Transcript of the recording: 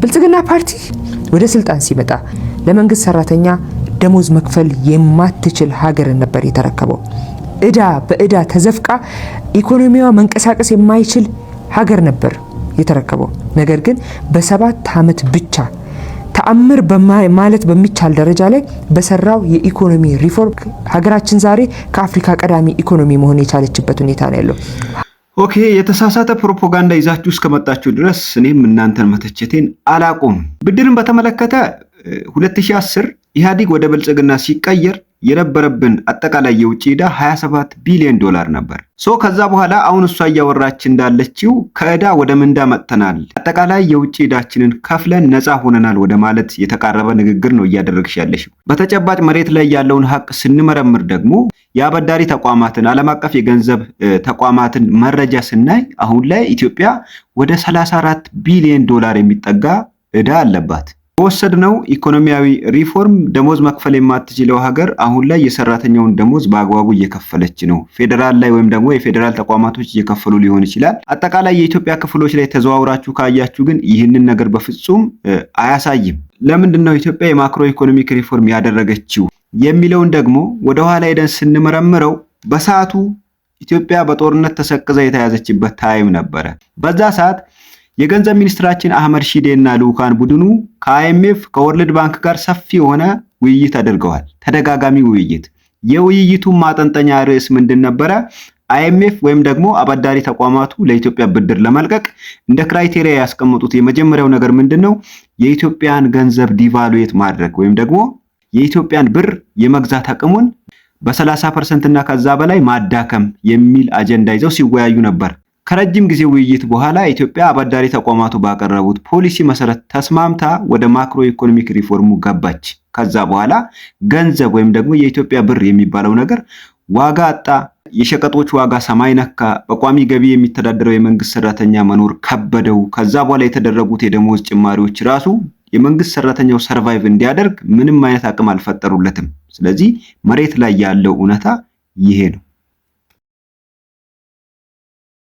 ብልጽግና ፓርቲ ወደ ስልጣን ሲመጣ ለመንግስት ሰራተኛ ደሞዝ መክፈል የማትችል ሀገር ነበር የተረከበው። እዳ በእዳ ተዘፍቃ ኢኮኖሚዋ መንቀሳቀስ የማይችል ሀገር ነበር የተረከበው። ነገር ግን በ7 ዓመት ብቻ ተአምር ማለት በሚቻል ደረጃ ላይ በሰራው የኢኮኖሚ ሪፎርም ሀገራችን ዛሬ ከአፍሪካ ቀዳሚ ኢኮኖሚ መሆን የቻለችበት ሁኔታ ነው ያለው። ኦኬ፣ የተሳሳተ ፕሮፓጋንዳ ይዛችሁ እስከመጣችሁ ድረስ እኔም እናንተን መተቸቴን አላቆም። ብድርን በተመለከተ 2010 ኢህአዴግ ወደ ብልጽግና ሲቀየር የነበረብን አጠቃላይ የውጭ ዕዳ 27 ቢሊዮን ዶላር ነበር። ከዛ በኋላ አሁን እሷ እያወራች እንዳለችው ከዕዳ ወደ ምንዳ መጥተናል፣ አጠቃላይ የውጭ ዕዳችንን ከፍለን ነፃ ሆነናል ወደ ማለት የተቃረበ ንግግር ነው እያደረግሽ ያለሽው። በተጨባጭ መሬት ላይ ያለውን ሀቅ ስንመረምር ደግሞ የአበዳሪ ተቋማትን፣ ዓለም አቀፍ የገንዘብ ተቋማትን መረጃ ስናይ አሁን ላይ ኢትዮጵያ ወደ 34 ቢሊዮን ዶላር የሚጠጋ ዕዳ አለባት። በወሰድነው ኢኮኖሚያዊ ሪፎርም ደሞዝ መክፈል የማትችለው ሀገር አሁን ላይ የሰራተኛውን ደሞዝ በአግባቡ እየከፈለች ነው። ፌዴራል ላይ ወይም ደግሞ የፌዴራል ተቋማቶች እየከፈሉ ሊሆን ይችላል። አጠቃላይ የኢትዮጵያ ክፍሎች ላይ ተዘዋውራችሁ ካያችሁ ግን ይህንን ነገር በፍጹም አያሳይም። ለምንድን ነው ኢትዮጵያ የማክሮ ኢኮኖሚክ ሪፎርም ያደረገችው የሚለውን ደግሞ ወደ ኋላ ሄደን ስንመረምረው በሰዓቱ ኢትዮጵያ በጦርነት ተሰቅዛ የተያዘችበት ታይም ነበረ። በዛ ሰዓት የገንዘብ ሚኒስትራችን አህመድ ሺዴ እና ልኡካን ቡድኑ ከአይኤምኤፍ ከወርልድ ባንክ ጋር ሰፊ የሆነ ውይይት አድርገዋል። ተደጋጋሚ ውይይት። የውይይቱ ማጠንጠኛ ርዕስ ምንድን ነበረ? አይኤምኤፍ ወይም ደግሞ አበዳሪ ተቋማቱ ለኢትዮጵያ ብድር ለመልቀቅ እንደ ክራይቴሪያ ያስቀመጡት የመጀመሪያው ነገር ምንድነው? የኢትዮጵያን ገንዘብ ዲቫሉዌት ማድረግ ወይም ደግሞ የኢትዮጵያን ብር የመግዛት አቅሙን በ30% እና ከዛ በላይ ማዳከም የሚል አጀንዳ ይዘው ሲወያዩ ነበር። ከረጅም ጊዜ ውይይት በኋላ ኢትዮጵያ አበዳሪ ተቋማቱ ባቀረቡት ፖሊሲ መሰረት ተስማምታ ወደ ማክሮ ኢኮኖሚክ ሪፎርሙ ገባች። ከዛ በኋላ ገንዘብ ወይም ደግሞ የኢትዮጵያ ብር የሚባለው ነገር ዋጋ አጣ። የሸቀጦች ዋጋ ሰማይ ነካ። በቋሚ ገቢ የሚተዳደረው የመንግስት ሰራተኛ መኖር ከበደው። ከዛ በኋላ የተደረጉት የደሞዝ ጭማሪዎች ራሱ የመንግስት ሰራተኛው ሰርቫይቭ እንዲያደርግ ምንም አይነት አቅም አልፈጠሩለትም። ስለዚህ መሬት ላይ ያለው እውነታ ይሄ ነው።